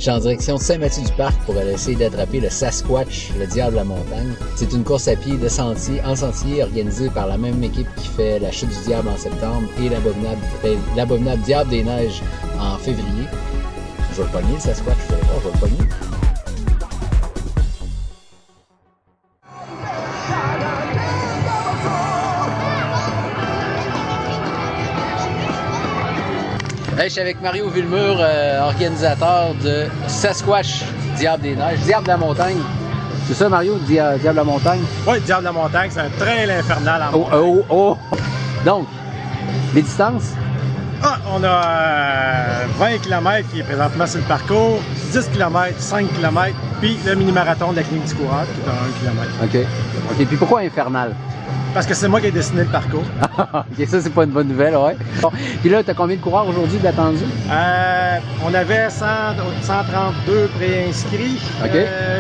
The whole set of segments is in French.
Je suis en direction de Saint-Mathieu-du-Parc pour aller essayer d'attraper le Sasquatch, le diable de la montagne. C'est une course à pied de sentier, en sentier organisée par la même équipe qui fait la chute du diable en septembre et l'abominable diable des neiges en février. Je vais le pogner, le Sasquatch, je vais le pogner. Hey, je suis avec Mario Villemur, organisateur de Sasquatch, Diable des Neiges, Diable de la montagne. C'est ça, Mario, Diable de la montagne? Oui, Diable de la montagne, c'est un trail infernal en montagne. Oh! Donc, les distances? On a 20 km qui est présentement sur le parcours, 10 km, 5 km, puis le mini-marathon de la clinique du coureur qui est à 1 km. OK, puis pourquoi infernal? Parce que c'est moi qui ai dessiné le parcours. OK, ça, c'est pas une bonne nouvelle, ouais. Bon. Puis là, t'as combien de coureurs aujourd'hui d'attendus? On avait 132 préinscrits,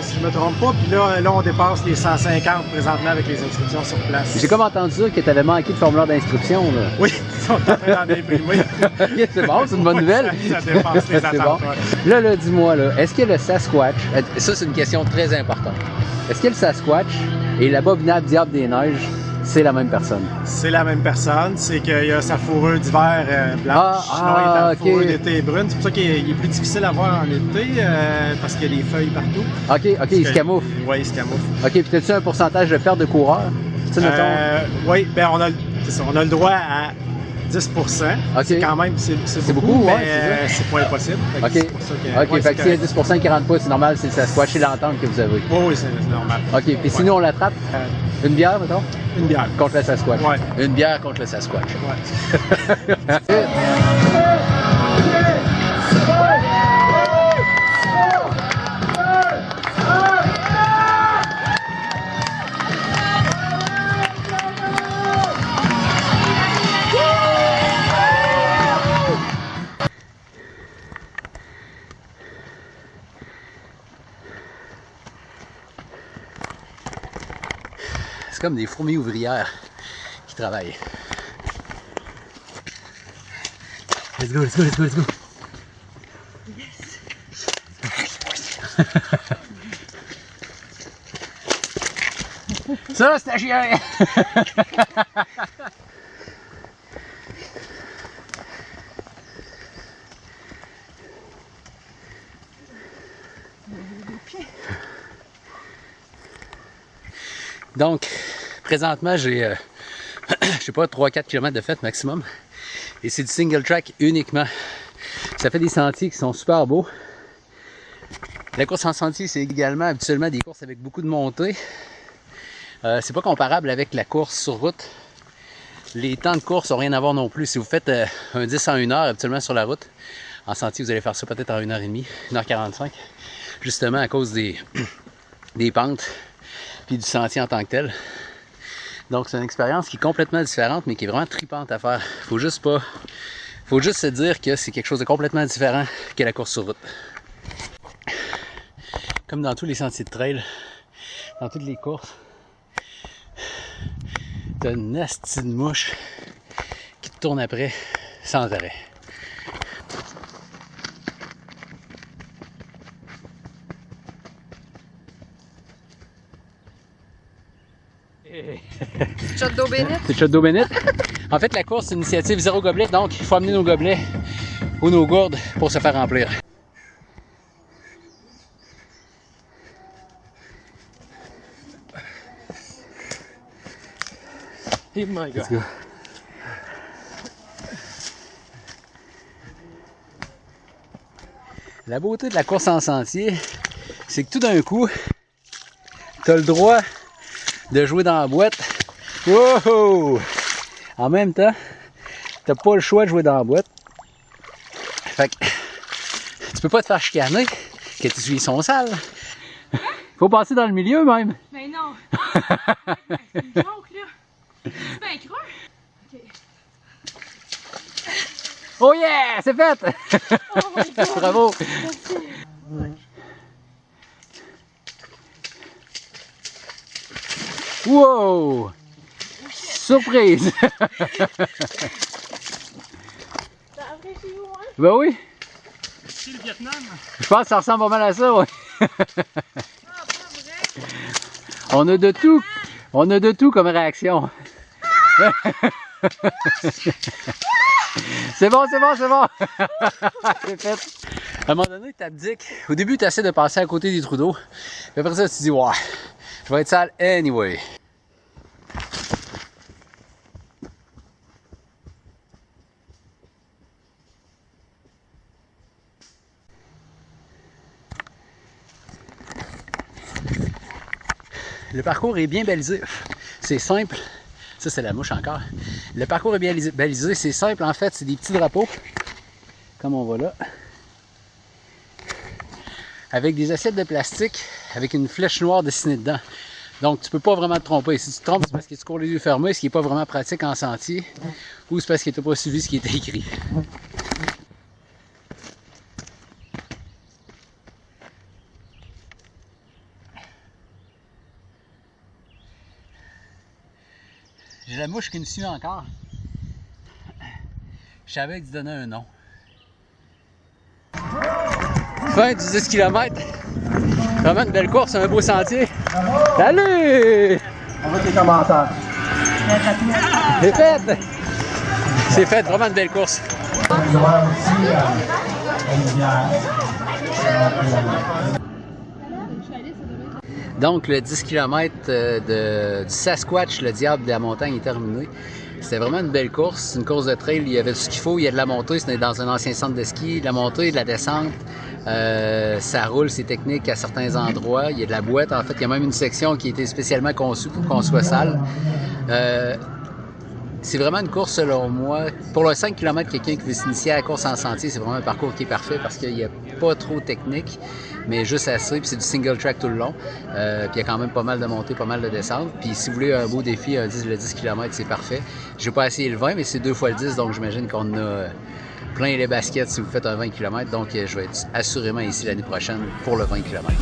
si je me trompe pas. Puis là, on dépasse les 150 présentement avec les inscriptions sur place. J'ai comme entendu dire que t'avais manqué de formulaire d'inscription, là. Oui, ils sont en train d'en imprimer. OK, c'est bon, c'est une bonne nouvelle. Ça dépasse les attentes. Bon. Là, dis-moi, est-ce que le Sasquatch, ça, c'est une question très importante. Est-ce que le Sasquatch et l'abominable diable des neiges, c'est la même personne? C'est la même personne, c'est qu'il y a sa fourrure d'hiver blanche, sinon il est en fourrure d'été brune. C'est pour ça qu'il est plus difficile à voir en été, parce qu'il y a des feuilles partout. OK, il se camoufle. Oui, il se camoufle. OK, puis as-tu un pourcentage de perte de coureurs? Oui, ben on a le droit à 10%. C'est quand même, c'est beaucoup, mais c'est pas impossible. OK, fait que s'il y a 10% qui ne rentre pas, c'est normal, c'est le Sasquatch, c'est l'entente que vous avez. Oui, c'est normal. OK, puis sinon on l'attrape? Une bière, mettons? Une bière. Contre le Sasquatch? Ouais. Une bière contre le Sasquatch. Ouais. C'est comme des fourmis ouvrières qui travaillent. Let's go. Yes. Ça, c'est à chier! Donc, présentement, j'ai, je sais pas, 3-4 km de fête maximum. Et c'est du single track uniquement. Ça fait des sentiers qui sont super beaux. La course en sentier, c'est également habituellement des courses avec beaucoup de montées. C'est pas comparable avec la course sur route. Les temps de course n'ont rien à voir non plus. Si vous faites un 10 en 1 heure habituellement sur la route, en sentier, vous allez faire ça peut-être en 1h30, 1h45. Justement à cause des pentes puis du sentier en tant que tel. Donc c'est une expérience qui est complètement différente, mais qui est vraiment tripante à faire. Faut juste se dire que c'est quelque chose de complètement différent que la course sur route. Comme dans tous les sentiers de trail, dans toutes les courses, t'as une nasty de mouche qui te tourne après sans arrêt. Shot d'eau bénite? C'est shot d'eau bénite. En fait, la course, c'est une initiative zéro gobelet, donc il faut amener nos gobelets ou nos gourdes pour se faire remplir. Oh my God. Let's go. La beauté de la course en sentier, c'est que tout d'un coup, tu as le droit de jouer dans la boîte. Wow! En même temps, t'as pas le choix de jouer dans la boîte. Fait que tu peux pas te faire chicaner que tes souliers sont sales. Faut passer dans le milieu même. Mais non! C'est une joke là! C'est bien creux! Ok. Oh yeah! C'est fait! Oh my God! Bravo! Merci! Wow! Surprise! T'as apprécié vous, hein? Ben oui! C'est le Vietnam. Je pense que ça ressemble pas mal à ça, oui. Ah, pas vrai. On a de tout. On a de tout comme réaction. C'est bon, c'est bon, c'est bon. C'est fait. À un moment donné, t'abdiques. Au début, tu essaies de passer à côté des trous d'eau. Puis après ça, tu te dis, ouais, je vais être sale anyway. Le parcours est bien balisé. C'est simple. Ça, c'est la mouche encore. Le parcours est bien balisé. C'est simple, en fait. C'est des petits drapeaux, comme on voit là, avec des assiettes de plastique, avec une flèche noire dessinée dedans. Donc, tu peux pas vraiment te tromper. Si tu te trompes, c'est parce que tu cours les yeux fermés, ce qui n'est pas vraiment pratique en sentier, ou c'est parce que tu n'as pas suivi ce qui était écrit. J'ai la mouche qui me suit encore. Je savais que tu donnais un nom. Fin du 10 km. Vraiment une belle course, un beau sentier. Salut! On va tes commentaires. C'est fait! C'est fait, vraiment une belle course. Donc, le 10 km du Sasquatch, le diable de la montagne, est terminé. C'était vraiment une belle course, une course de trail. Il y avait tout ce qu'il faut. Il y a de la montée, c'était dans un ancien centre de ski. De la montée, de la descente. Ça roule, c'est technique à certains endroits. Il y a de la boîte, en fait. Il y a même une section qui a été spécialement conçue pour qu'on soit sale. C'est vraiment une course, selon moi. Pour le 5 km, quelqu'un qui veut s'initier à la course en sentier, c'est vraiment un parcours qui est parfait parce qu'il n'y a pas trop technique, mais juste assez. Puis c'est du single track tout le long. Puis il y a quand même pas mal de montées, pas mal de descentes. Puis si vous voulez un beau défi, le 10 km, c'est parfait. J'ai pas essayé le 20, mais c'est 2 fois le 10, donc j'imagine qu'on a plein les baskets si vous faites un 20 km. Donc je vais être assurément ici l'année prochaine pour le 20 km.